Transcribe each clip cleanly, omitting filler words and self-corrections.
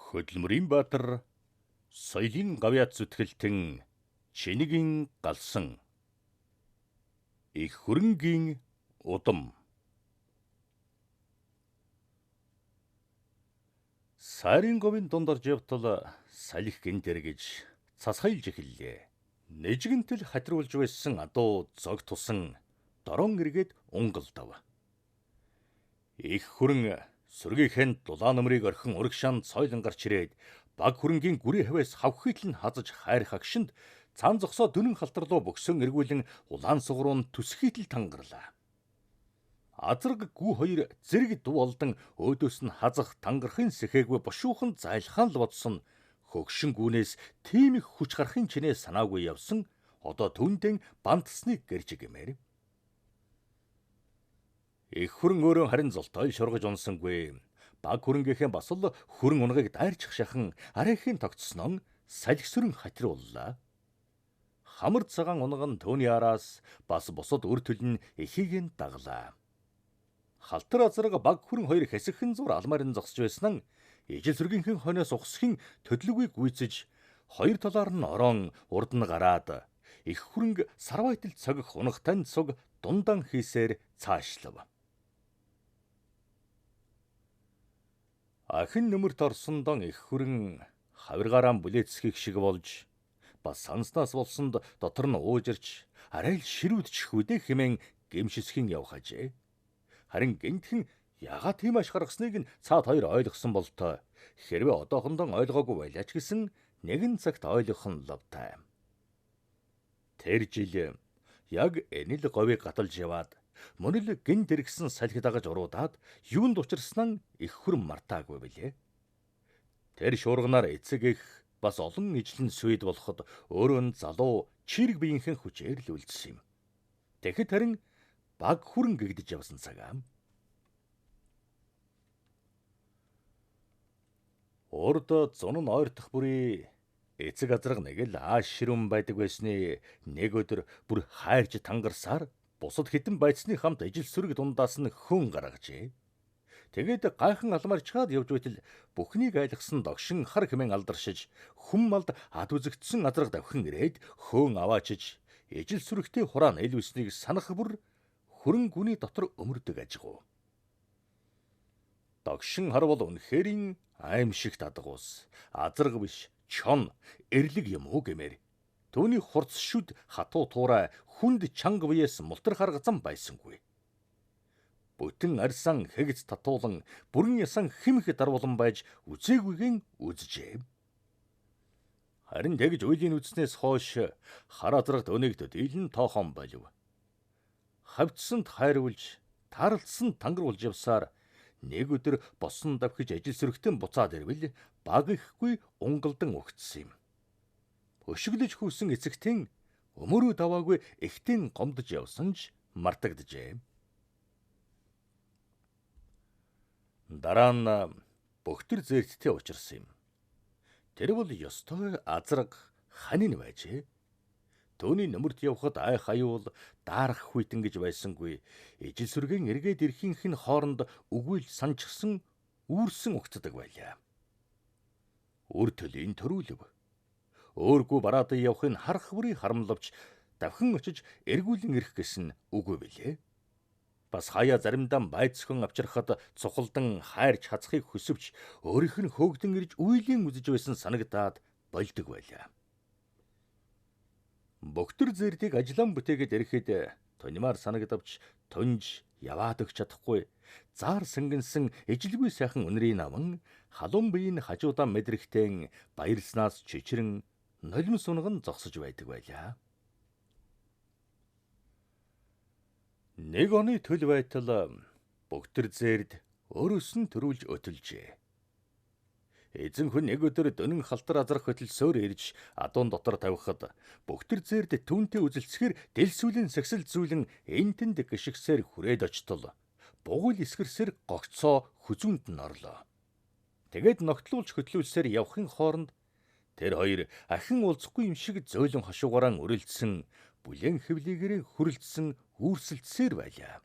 Хөдөлмөрийн баатар соёлын гавьяат зүтгэлтэн чинигийн галсан их хөрөнгийн удам сайрын говийн дунд орж явтал салхи гинтэр гэж цасхайлж эхэллээ. Нэжгэнтэл хатируулж байсан адуу зог тусан дорон эргээд унгалдав. Их хөрөн сүргийнхэн дулаан нөмрийг орхин урагшаанд сойлон гарч ирээд баг хөрөнгийн гүрээ хавьяас хавхийт нь хазаж хайрах агшинд цаан зогсоо дөнөн халтарлуу бөксөн эргүүлэн улаан сугруунд түсхийтэл тангарлаа. Азраг гүү хоёр зэрэг дуу олдон өөдөөс нь хазах тангарахын сэхээгүй бошуухан зайлхан л бодсон хөгшин гүнээс тийм их хүч гарахын чинээ санаагүй явсан одоо түүндэн бантсныг гэрж гэмээр. Их хөрөн өөрөө харин золтой шургаж унсангүй. Баг хөрөнгөхийн бас л хөрөн унгыг дайрчих шахан арайхийн тогтснон салхисүрэн хатирууллаа. Хамар цагаан унган төөний араас бас бусад үр төлн эхийг нь даглаа. Халтар азраг баг хөрөн хоёр хэсэгхэн зур алмарын зогсож байсан нь ижил сүргийнхэн хойноос ухсхийн төдлөгүйг гүйцэж хоёр талаар нь орон урд нь гараад их хөрөнг сарвайтал цогих унагтай цуг дундан хийсээр цаашлав. Ахин нөмөрт орсон дон их хөрөн хавиргаараа бүлээцхийг шиг болж бас санснаас болсонд дотор нь уужирч арай л ширүүдчих үдэ хэмээн гэмшисхийн явах ажээ. Харин гинтхэн яагаад тийм аш гаргасныг нь цаад хоёр ойлгосон болтой. Хэрвээ одоохондоо ойлгоогүй байлаач гэсэн нэгэн цагт ойлгох нь лавтай. Тэр жил яг энэл говийг гаталж яваад мөн л гинт иргсэн салхи дагаж уруудаад юунд учирсан нь их хөрөн мартаагүй билээ. Тэр шуурганаар эцэг их бас олон ижлэн сүйд болоход өөрөө нь залуу чирэг биеийнхэн хүчээр л үлдсэн юм. Тэгэхэд харин баг хүрэн гэгдэж явсан цагаам. Урд зун нь ойртох бүрий эцэг азраг нэг л ааш ширүүн байдаг байсны нэг өдөр бүр хайрж тангарсаар бусад хитэн байцны хамт ижил сүрэг дундаас нь хүн гаргажээ. Тэгээд гайхан алмарчгаад явж байтал бүхнийг айлгсан догшин хар хэмээн алдаршиж хүм малд ад үзэгдсэн азраг давхин ирээд хөөн аваачиж ижил сүрэгтэй хураа нэлвэснийг санах бүр хөрөн гүний дотор өмөрдөг ажигуу. Догшин хар бол үнэхэрийн аимшиг дадгуус, азраг биш, чон, эрлэг юм уу гэмээр. Төвний хурц шүд хатуу туурай хүнд чанга биес мултар харгазан байсангүй. Бүтэн арьсан хэгц татуулан бүрэн ясан химх дарвуулан байж үзээгүйгэн үзжээ. Харин тэгж үйлийн үзснээс хойш хар азрагт өнөөгдөд илэн тоохон болов. Хавцсанд хайруулж, таарлсанд тангаруулж явсаар нэг өдөр босон давхиж ажил сөрөгтөн буцаад ирвэл баг ихгүй унгалдан өгцсөн юм. Өшөглөж хүүсэн эцэгтэн өмөрөө даваагүй эхтэн гомдож явсан ч мартагджээ. Дараа нь бөхтөр зээрттэй учирсан юм. Тэр бол ёстой азраг ханин байжээ. Төөний нөмөрт явхад ай хаюул даарах хүйтэн гэж байсангүй. Ижил сүргэн эргээд ирэхийнх нь хооронд үгүйл санчсан үүрсэн угтдаг байлаа. Үр төлийн төрүүлв. Өөргүй бараад явахын харах бүрий харамлавч давхин очиж эргүүлэн ирэх гэсэн үгүй билээ. Бас хаяа заримдаа байцхан авчрахад цухалдан хайрч хацхыг хөсөвч өөрийнх нь хөөгдөн ирж үйлийн үзэж байсан санагдаад болдог байлаа. Бөхтөр зэрдийг ажлан бүтээгээд ирэхэд тунмаар санагдавч тунж яваад өгч чадахгүй. Заар сэнгэнсэн ижилгүй сайхан үнэрийн наман халуун биеийн хажуудаа мэдрэхтэн баярлснаас чичрэн нулимс унган зогсож байдаг байлаа. Нэг оны төл байтал бөхтөр зэрд өөрөөс нь төрүүлж өтөлжээ. Эзэн хүн нэг өдөр дөнөн халтар азрах хөтөлсөөр ирж адуун дотор тавихад бөхтөр зэрд түүнтэй үзэлцэхэр дэлсүүлийн сагсал зүүлэн энтэнд гიშгсээр хүрээд очтол бугуйл эсгэрсээр гогцоо хүзүүнд нь орлоо. Тэгээд ногтлуулж хөтлүүлсээр явахын хооронд тэр хоёр ахин уулзахгүй юм шиг зөөлөн хошуугараа үрэлдсэн бүлээн хэвлийгээрээ хүрэлцсэн үүрсэлцсээр байлаа.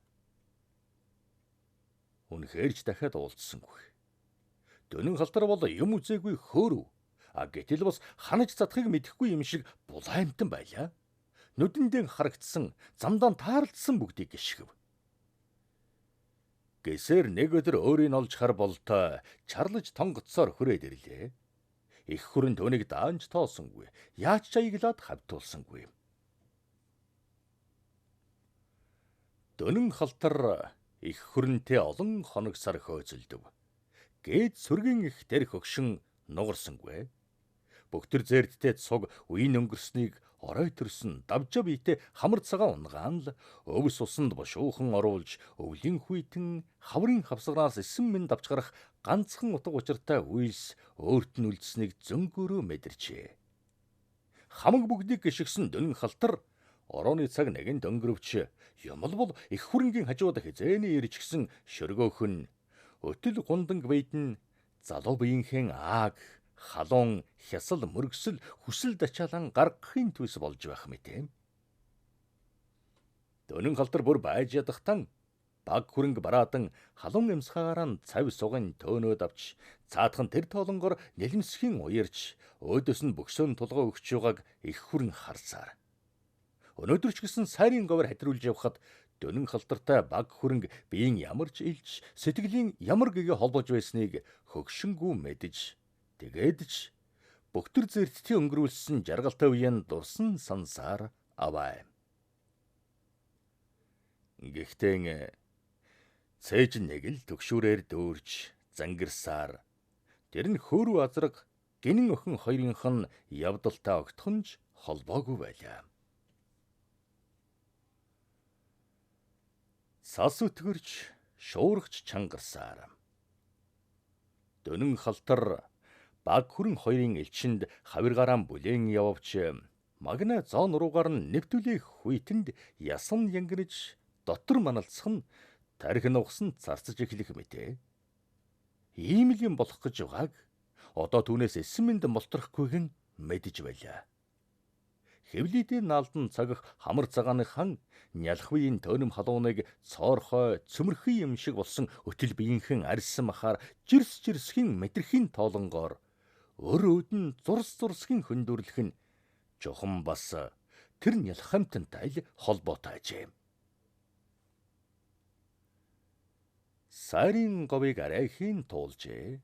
Үнэхээр ч дахиад уулзсангүй. Дөнөн халдар бол юм үзээгүй хөөрөв. Гэтэл бас ханаж задахыг мэдэхгүй юм шиг булаамтан байлаа. Нүдэндээ харагдсан, замдаа таарлдсан бүгдийг гიშгэв. Гэсээр нэг өдөр өөрийг олж хар болтой чарлаж тонгоцсоор хүрээд ирлээ. Их хүрэн түүнийг даанч тоосонгүй, яаж ч аяглаад хавтуулсангүй. Дөнөн халтар их хүрэнтэй олон хоног сар хөөцөлдөв. Гээд сүргийн их тэр хөгшин нугарсангүй. Бөгтөр зээрдтэй цуг үеийн өнгөрснийг орой төрсөн давжа биетэй хамар цагаан унгаан л өвс усанд бошуухан оруулж өвлийн хүйтэн хаврын хавсгараас эсэн минь давчгарах ганцхан утга учиртай үйлс өөрт нь үлдсэнийг зөнгөөрөө мэдэрчээ. Хамаг бүгдийг гიშгсэн дөнөн халтар орооны цаг нэгэнд өнгөрөвч юмл бол их хүрэнгийн хажууд хизээний ирж гисэн шөргөөхөн өтөл гунданг бийдэн залуу биеийнхэн ааг халуун хясал мөргсөл хүсэл дачаалан гаргахын төс болж байх мэт. Дөнөн халтар бүр байж ядахтан баг хүрэнг бараадан халуун эмсгаараа цав сугын төөнөөд авч цаадхан тэр тоолонгоор нэлмсхийн уярч өөдөөс нь бөксөөн тулгой өгч байгааг их хүрэн харсаар. Өнөөдөр ч гэсэн сайрын говор хатрүүлж явхад дөнөн халтартай баг хүрэнг биеийн ямар ч илж сэтгэлийн ямар гэгээ холбож байсныг хөгшингүү мэдэж тэгээд ч бөгтөр зэртти өнгөрүүлсэн жаргалтай үеийн дурсан сансаар аваа. Гэхдээ цээж нэг л төгшүүрээр дүүрч зангирсаар тэр нь хөөрүү азраг гинэн охин хоёрынх нь явдалтай огтхонж холбоогүй байлаа. Сас өтгөрч шуургач чангарсаар дөнөн халтар баг хүрэн хоёрын элчинд хавиргаараа бүлээн явавч магна зоон руугаар нь нэвтүүлэх хүйтэнд ясан янгирж дотор маналцах нь тархин угсан зарцаж эхлэх мэтээ. Ийм л юм болох гэж байгааг одоо түүнээс эсэн мэнд молторохгүйгэн мэдэж байлаа. Хэвлийдээ наалдан цагах хамар цагааны хан нялхвийн төөнөм халууныг цоорхой цөмөрхий юм шиг болсон өтөл биеийнхэн арьсан махаар жирсхийн мэдрэхийн тоолонгоор өрөөд нь зурсхийн хөндөрлөх нь жохон бас тэр нялхамтантай л холбоотой ажээ. Сайрын говийг арайхийн туулжээ.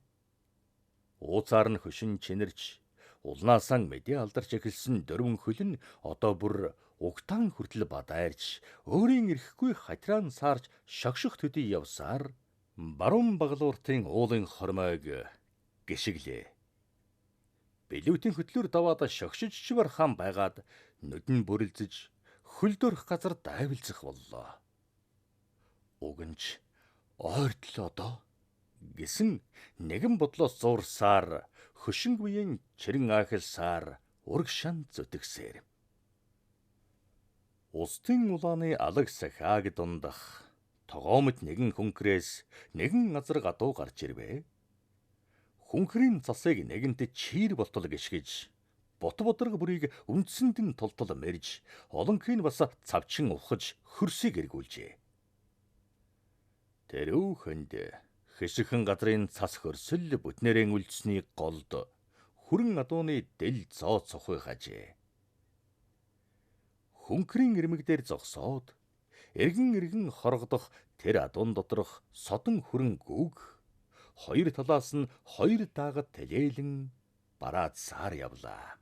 Ууцаар нь хөшин чинэрч улнаасаа мэдээ алдарч эхэлсэн дөрвөн хөл нь одоо бүр угтаан хүртэл бадайрч өөрийн ирэхгүй хатраан саарч шогшох төдий явсаар баруун баглууртын уулын хормойг гიშгэлээ. Билүүтийн хөтлөөр даваад шогшиж бархаан байгаад нүдэн бүрэлзэж хөлдөрөх газар дайвилзах боллоо. Угэнч ойртлоо доо гэсэн нэгэн бодлоос зуурсаар хөшингийн чирэн аахилсаар урагшаан зүтгсээр. Устын улааны алаг сахааг дундах тогоомд нэгэн хүнкрээс нэгэн азар гадуу гарч ирвэ. Хүнхрийн цасыг нэгэнт чир болтол гიშгэж бут бодрог бүрийг үндсэнд нь толтол мэрж олонхийг бас цавчин ухаж хөрсийг эргүүлжээ. Тэрүүхэнд хэсэгхэн газрын цас хөрсөл бүтнээрэн үлдсэний голд хүрэн адууны дэл зоо цохой хажээ. Хүнхрийн ирмэг дээр зогсоод эргэн хоргодох тэр адуун доторх содон хүрэн гүг хоёр талаас нь хоёр даагад тэлээлэн бараад саар явлаа.